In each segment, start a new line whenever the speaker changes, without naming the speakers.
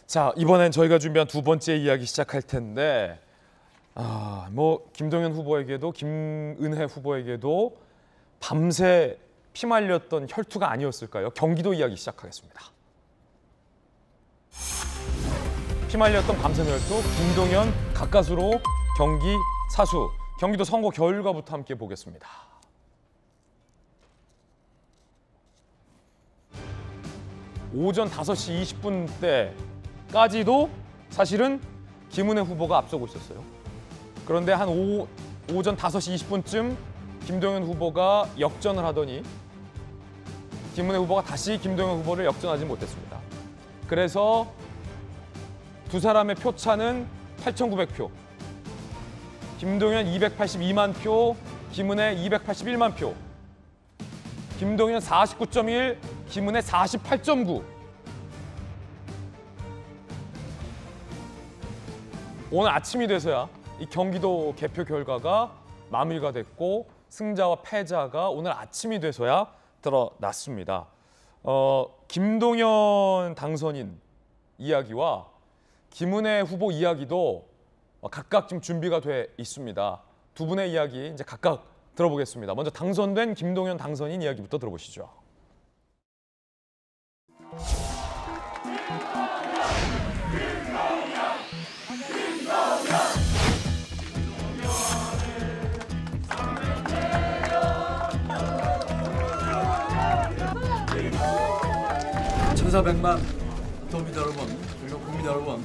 자, 이번엔 저희가 준비한 두 번째 이야기 시작할 텐데 김동연 후보에게도 김은혜 후보에게도 밤새 피말렸던 혈투가 아니었을까요? 경기도 이야기 시작하겠습니다. 피말렸던 밤샘 혈투, 김동연 가까스로 경기 사수, 경기도 선거 결과부터 함께 보겠습니다. 오전 5시 20분 때까지도 사실은 김은혜 후보가 앞서고 있었어요. 그런데 한 오전 5시 20분쯤 김동연 후보가 역전을 하더니 김은혜 후보가 다시 김동연 후보를 역전하지 못했습니다. 그래서 두 사람의 표차는 8,900표. 김동연 282만 표, 김은혜 281만 표. 김동연 49.1, 김은혜 48.9. 오늘 아침이 돼서야 이 경기도 개표 결과가 마무리가 됐고 승자와 패자가 오늘 아침이 돼서야 드러났습니다. 김동연 당선인 이야기와 김은혜 후보 이야기도 각각 지금 준비가 돼 있습니다. 두 분의 이야기 이제 각각 들어보겠습니다. 먼저 당선된 김동연 당선인 이야기부터 들어보시죠.
천사백만 도민 여러분, 그리고 국민 여러분,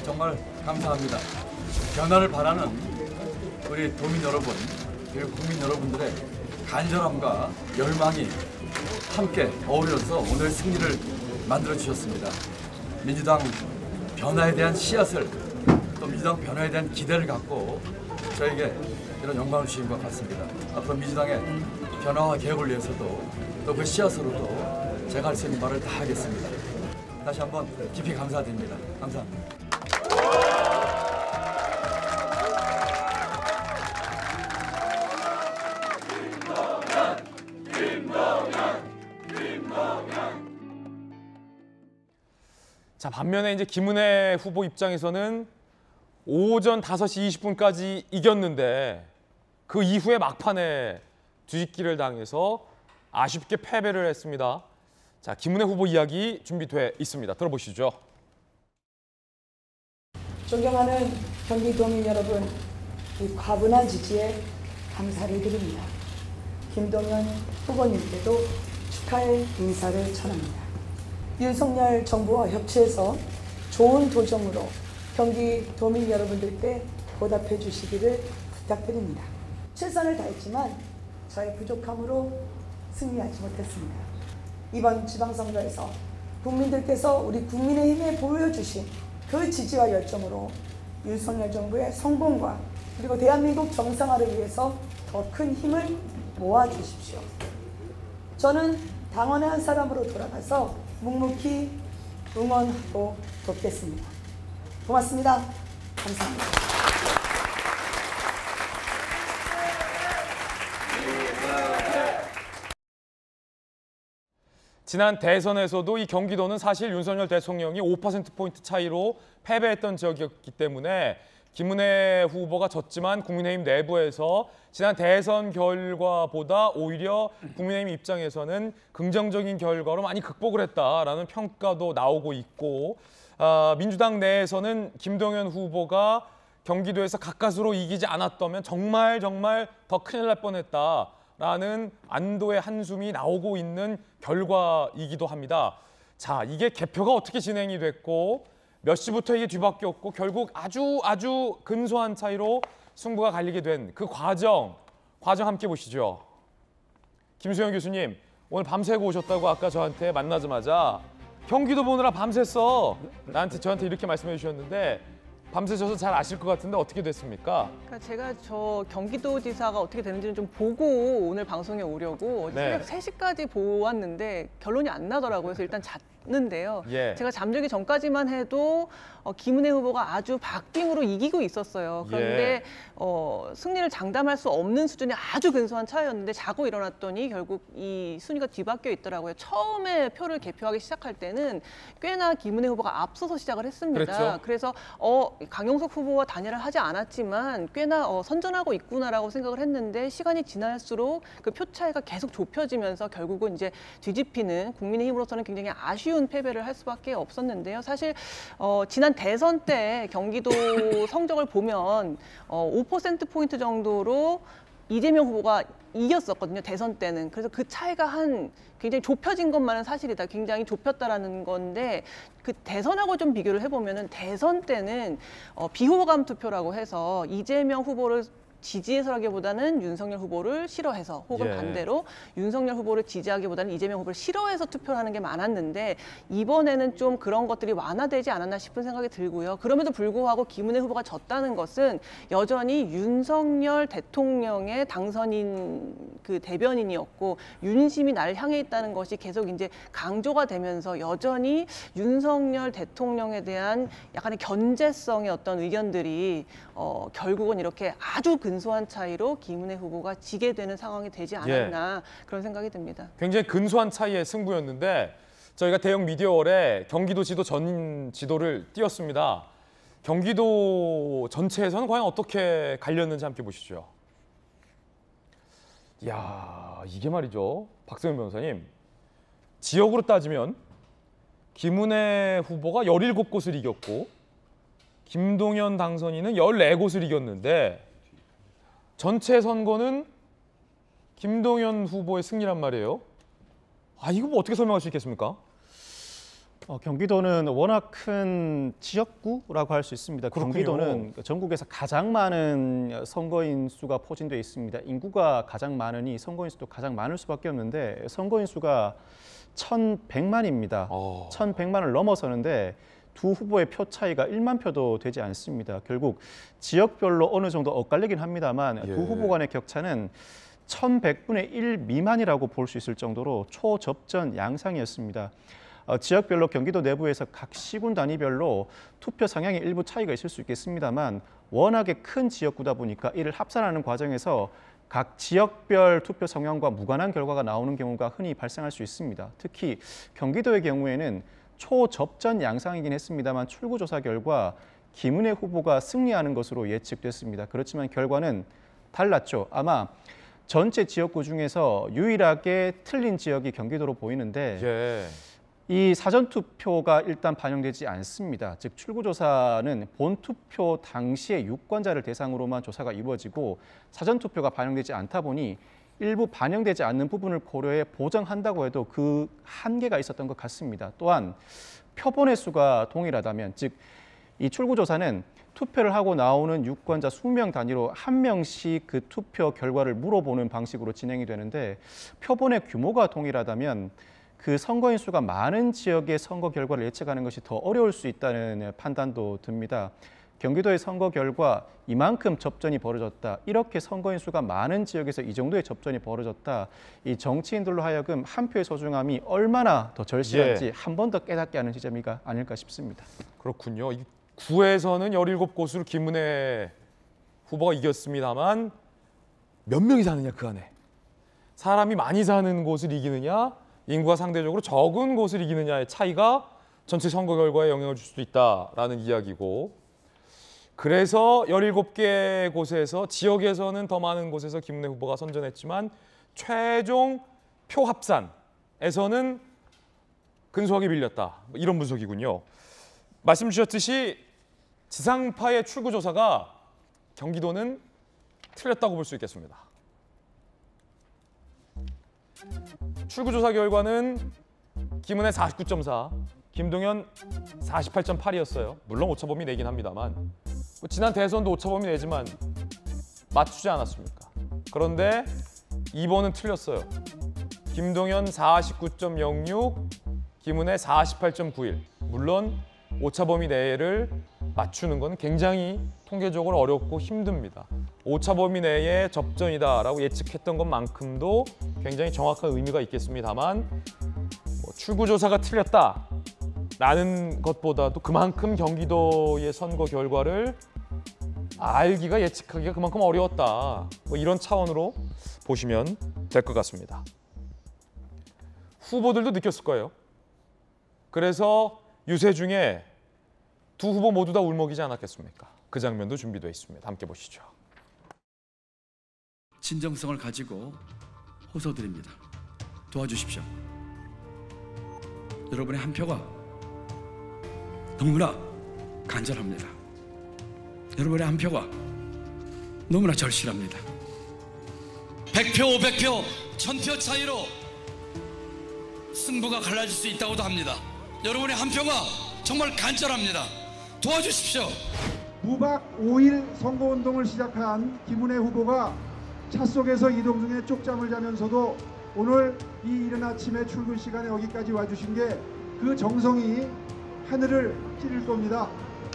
정말 감사합니다. 변화를 바라는 우리 도민 여러분, 그리고 국민 여러분들의 간절함과 열망이 함께 어우러서 오늘 승리를 만들어주셨습니다. 민주당 변화에 대한 씨앗을, 또 민주당 변화에 대한 기대를 갖고 저에게 이런 영광을 주신 것 같습니다. 앞으로 민주당의 변화와 개혁을 위해서도 또 그 씨앗으로도 제가 할 수 있는 말을 다 하겠습니다. 다시 한번 깊이 감사드립니다. 감사합니다.
자, 반면에 이제 김은혜 후보 입장에서는 오전 5시 20분까지 이겼는데 그 이후에 막판에 뒤집기를 당해서 아쉽게 패배를 했습니다. 자, 김은혜 후보 이야기 준비돼 있습니다. 들어보시죠.
존경하는 경기도민 여러분, 이 과분한 지지에 감사를 드립니다. 김동연 후보님께도 축하의 인사를 전합니다. 윤석열 정부와 협치해서 좋은 도정으로 경기도민 여러분들께 보답해 주시기를 부탁드립니다. 최선을 다했지만 저의 부족함으로 승리하지 못했습니다. 이번 지방선거에서 국민들께서 우리 국민의힘에 보여주신 그 지지와 열정으로 윤석열 정부의 성공과 그리고 대한민국 정상화를 위해서 더 큰 힘을 모아주십시오. 저는 당원의 한 사람으로 돌아가서 묵묵히 응원하고 돕겠습니다. 고맙습니다. 감사합니다.
지난 대선에서도 이 경기도는 사실 윤석열 대통령이 5%포인트 차이로 패배했던 지역이었기 때문에 김은혜 후보가 졌지만 국민의힘 내부에서 지난 대선 결과보다 오히려 국민의힘 입장에서는 긍정적인 결과로 많이 극복을 했다라는 평가도 나오고 있고 민주당 내에서는 김동연 후보가 경기도에서 가까스로 이기지 않았다면 정말 더 큰일 날 뻔했다. 라는 안도의 한숨이 나오고 있는 결과이기도 합니다. 자, 이게 개표가 어떻게 진행이 됐고 몇 시부터 이게 뒤바뀌었고 결국 아주 근소한 차이로 승부가 갈리게 된 그 과정 함께 보시죠. 김수영 교수님, 오늘 밤새고 오셨다고 아까 저한테 만나자마자 경기도 보느라 밤샜어. 저한테 이렇게 말씀해 주셨는데 밤새셔서 잘 아실 것 같은데 어떻게 됐습니까?
그러니까 제가 저 경기도지사가 어떻게 되는지는 좀 보고 오늘 방송에 오려고
네.
새벽 3시까지 보았는데 결론이 안 나더라고요. 그래서 일단 있었는데요.
예.
제가 잠들기 전까지만 해도 김은혜 후보가 아주 박빙으로 이기고 있었어요. 그런데 승리를 장담할 수 없는 수준의 아주 근소한 차이였는데 자고 일어났더니 결국 이 순위가 뒤바뀌어 있더라고요. 처음에 표를 개표하기 시작할 때는 꽤나 김은혜 후보가 앞서서 시작을 했습니다.
그랬죠.
그래서 강용석 후보와 단일을 하지 않았지만 꽤나 선전하고 있구나라고 생각을 했는데 시간이 지날수록 그 표 차이가 계속 좁혀지면서 결국은 이제 뒤집히는 국민의힘으로서는 굉장히 아쉬운 패배를 할 수밖에 없었는데요. 사실 지난 대선 때 경기도 성적을 보면 5%포인트 정도로 이재명 후보가 이겼었거든요. 대선 때는. 그래서 그 차이가 굉장히 좁혀진 것만은 사실이다. 굉장히 좁혔다라는 건데 그 대선하고 좀 비교를 해보면은 대선 때는 비호감 투표라고 해서 이재명 후보를 지지해서라기보다는 윤석열 후보를 싫어해서 혹은
예.
반대로 윤석열 후보를 지지하기보다는 이재명 후보를 싫어해서 투표를 하는 게 많았는데 이번에는 좀 그런 것들이 완화되지 않았나 싶은 생각이 들고요. 그럼에도 불구하고 김은혜 후보가 졌다는 것은 여전히 윤석열 대통령의 당선인 그 대변인이었고 윤심이 날 향해 있다는 것이 계속 이제 강조가 되면서 여전히 윤석열 대통령에 대한 약간의 견제성의 어떤 의견들이 결국은 이렇게 아주 근소한 차이로 김은혜 후보가 지게 되는 상황이 되지 않았나 그런 생각이 듭니다.
굉장히 근소한 차이의 승부였는데 저희가 대형 미디어월에 경기도지도 전 지도를 띄웠습니다. 경기도 전체에서는 과연 어떻게 갈렸는지 함께 보시죠. 이야, 이게 말이죠. 박세훈 변호사님. 지역으로 따지면 김은혜 후보가 17곳을 이겼고 김동연 당선인은 14곳을 이겼는데 전체 선거는 김동연 후보의 승리란 말이에요. 이거 뭐 어떻게 설명할 수 있겠습니까?
경기도는 워낙 큰 지역구라고 할 수 있습니다.
그렇군요.
경기도는 전국에서 가장 많은 선거인 수가 포진되어 있습니다. 인구가 가장 많으니 선거인 수도 가장 많을 수밖에 없는데 선거인 수가 1,100만입니다. 1,100만을 넘어서는데 두 후보의 표 차이가 1만 표도 되지 않습니다. 결국 지역별로 어느 정도 엇갈리긴 합니다만 두 후보 간의 격차는 1,100분의 1 미만이라고 볼 수 있을 정도로 초접전 양상이었습니다. 지역별로 경기도 내부에서 각 시군 단위별로 투표 성향의 일부 차이가 있을 수 있겠습니다만 워낙에 큰 지역구다 보니까 이를 합산하는 과정에서 각 지역별 투표 성향과 무관한 결과가 나오는 경우가 흔히 발생할 수 있습니다. 특히 경기도의 경우에는 초접전 양상이긴 했습니다만 출구조사 결과 김은혜 후보가 승리하는 것으로 예측됐습니다. 그렇지만 결과는 달랐죠. 아마 전체 지역구 중에서 유일하게 틀린 지역이 경기도로 보이는데 이 사전투표가 일단 반영되지 않습니다. 즉 출구조사는 본투표 당시의 유권자를 대상으로만 조사가 이루어지고 사전투표가 반영되지 않다 보니 일부 반영되지 않는 부분을 고려해 보정한다고 해도 그 한계가 있었던 것 같습니다. 또한 표본의 수가 동일하다면 즉 이 출구조사는 투표를 하고 나오는 유권자 수명 단위로 한 명씩 그 투표 결과를 물어보는 방식으로 진행이 되는데 표본의 규모가 동일하다면 그 선거인 수가 많은 지역의 선거 결과를 예측하는 것이 더 어려울 수 있다는 판단도 듭니다. 경기도의 선거 결과 이만큼 접전이 벌어졌다. 이렇게 선거인 수가 많은 지역에서 이 정도의 접전이 벌어졌다. 이 정치인들로 하여금 한 표의 소중함이 얼마나 더 절실한지 한 번 더 깨닫게 하는 지점이가 아닐까 싶습니다.
그렇군요. 이 구에서는 17곳으로 김은혜 후보가 이겼습니다만 몇 명이 사느냐 그 안에. 사람이 많이 사는 곳을 이기느냐 인구가 상대적으로 적은 곳을 이기느냐의 차이가 전체 선거 결과에 영향을 줄 수도 있다라는 이야기고 그래서 17개 곳에서 지역에서는 더 많은 곳에서 김은혜 후보가 선전했지만 최종 표 합산에서는 근소하게 밀렸다. 이런 분석이군요. 말씀 주셨듯이 지상파의 출구조사가 경기도는 틀렸다고 볼 수 있겠습니다. 출구조사 결과는 김은혜 49.4, 김동연 48.8이었어요. 물론 오차범위 내긴 합니다만 지난 대선도 오차범위 내지만 맞추지 않았습니까? 그런데 이번은 틀렸어요. 김동연 49.06, 김은혜 48.91. 물론 오차범위 내를 맞추는 건 굉장히 통계적으로 어렵고 힘듭니다. 오차범위 내의 접전이다라고 예측했던 것만큼도 굉장히 정확한 의미가 있겠습니다만 출구조사가 틀렸다 라는 것보다도 그만큼 경기도의 선거 결과를 알기가 예측하기가 그만큼 어려웠다. 뭐 이런 차원으로 보시면 될 것 같습니다. 후보들도 느꼈을 거예요. 그래서 유세 중에 두 후보 모두 다 울먹이지 않았겠습니까? 그 장면도 준비되어 있습니다. 함께 보시죠.
진정성을 가지고 호소드립니다. 도와주십시오. 여러분의 한 표가 너무나 간절합니다. 여러분의 한 표가 너무나 절실합니다. 100표, 500표, 1000표 차이로 승부가 갈라질 수 있다고도 합니다. 여러분의 한 표가 정말 간절합니다. 도와주십시오.
무박 5일 선거운동을 시작한 김은혜 후보가 차 속에서 이동 중에 쪽잠을 자면서도 오늘 이 이른 아침에 출근 시간에 여기까지 와주신 게 그 정성이 하늘을 찌를 겁니다.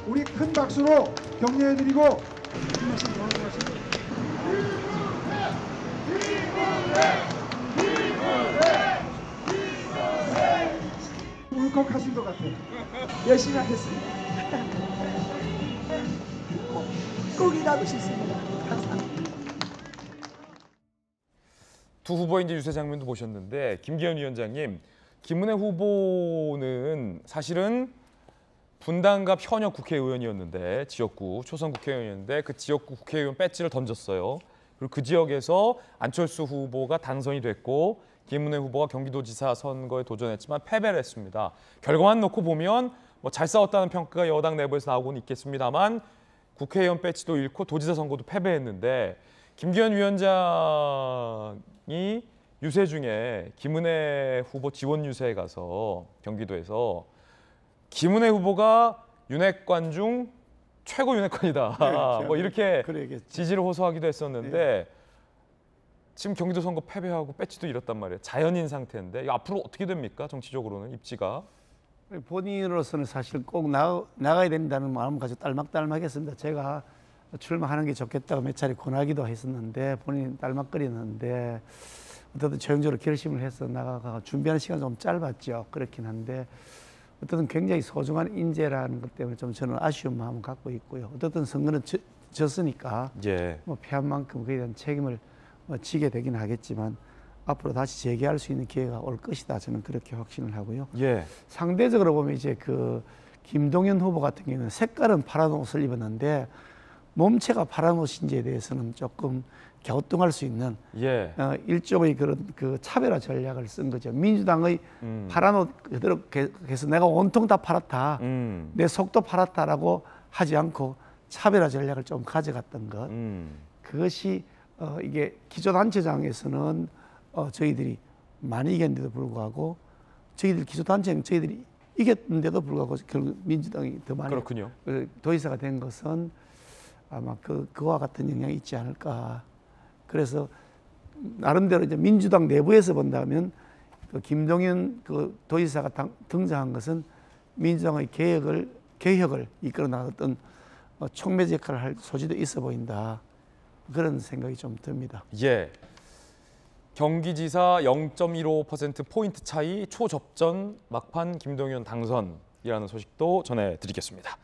우리 큰 박수로 격려해드리고 한 말씀 더 하고 가시죠. 울컥하신 것 같아요.
열심히 하겠습니다. 꼭 일하고 싶습니다. 감사합니다.
두 후보의 이제 유세 장면도 보셨는데 김기현 위원장님, 김은혜 후보는 사실은 분당갑 현역 국회의원이었는데 지역구 초선 국회의원이었는데 그 지역구 국회의원 배지를 던졌어요. 그리고 그 지역에서 안철수 후보가 당선이 됐고 김은혜 후보가 경기도지사 선거에 도전했지만 패배를 했습니다. 결과만 놓고 보면 뭐 잘 싸웠다는 평가가 여당 내부에서 나오고는 있겠습니다만 국회의원 배지도 잃고 도지사 선거도 패배했는데 김기현 위원장이 유세 중에 김은혜 후보 지원 유세에 가서 경기도에서 김은혜 후보가 윤핵관 중 최고 윤핵관이다. 뭐 이렇게
그래야겠죠.
지지를 호소하기도 했었는데 지금 경기도 선거 패배하고 배지도 잃었단 말이에요. 자연인 상태인데 이거 앞으로 어떻게 됩니까? 정치적으로는 입지가.
본인으로서는 사실 꼭 나가야 된다는 마음 가지고 딸막딸막했습니다. 제가 출마하는 게 좋겠다고 몇 차례 권하기도 했었는데 본인이 딸막거리는데 어쨌든 최종적으로 결심을 해서 나가가 준비하는 시간 좀 짧았죠. 그렇긴 한데 어쨌든 굉장히 소중한 인재라는 것 때문에 좀 저는 아쉬운 마음을 갖고 있고요. 어쨌든 선거는 졌으니까
예.
뭐 패한 만큼 그에 대한 책임을 지게 되긴 하겠지만 앞으로 다시 재개할 수 있는 기회가 올 것이다. 저는 그렇게 확신을 하고요.
예.
상대적으로 보면 이제 그 김동연 후보 같은 경우는 색깔은 파란 옷을 입었는데 몸체가 파란 옷인지에 대해서는 조금 갸우뚱할 수 있는
예.
일종의 그런 그 차별화 전략을 쓴 거죠. 민주당의 파란 옷 그대로 해서 내가 온통 다 팔았다, 내 속도 팔았다라고 하지 않고 차별화 전략을 좀 가져갔던 것. 그것이 이게 기초단체장에서는 저희들이 많이 이겼는데도 불구하고 저희들 기초단체는 저희들이 이겼는데도 불구하고 결국 민주당이 더 많이
그렇군요.
도의사가 된 것은 아마 그와 같은 영향이 있지 않을까. 그래서 나름대로 이제 민주당 내부에서 본다면 그 김동연 그 도지사가 등장한 것은 민주당의 개혁을 이끌어 나갔던 촉매제 역할을 할 소지도 있어 보인다. 그런 생각이 좀 듭니다.
예. 경기지사 0.15% 포인트 차이 초접전 막판 김동연 당선이라는 소식도 전해드리겠습니다.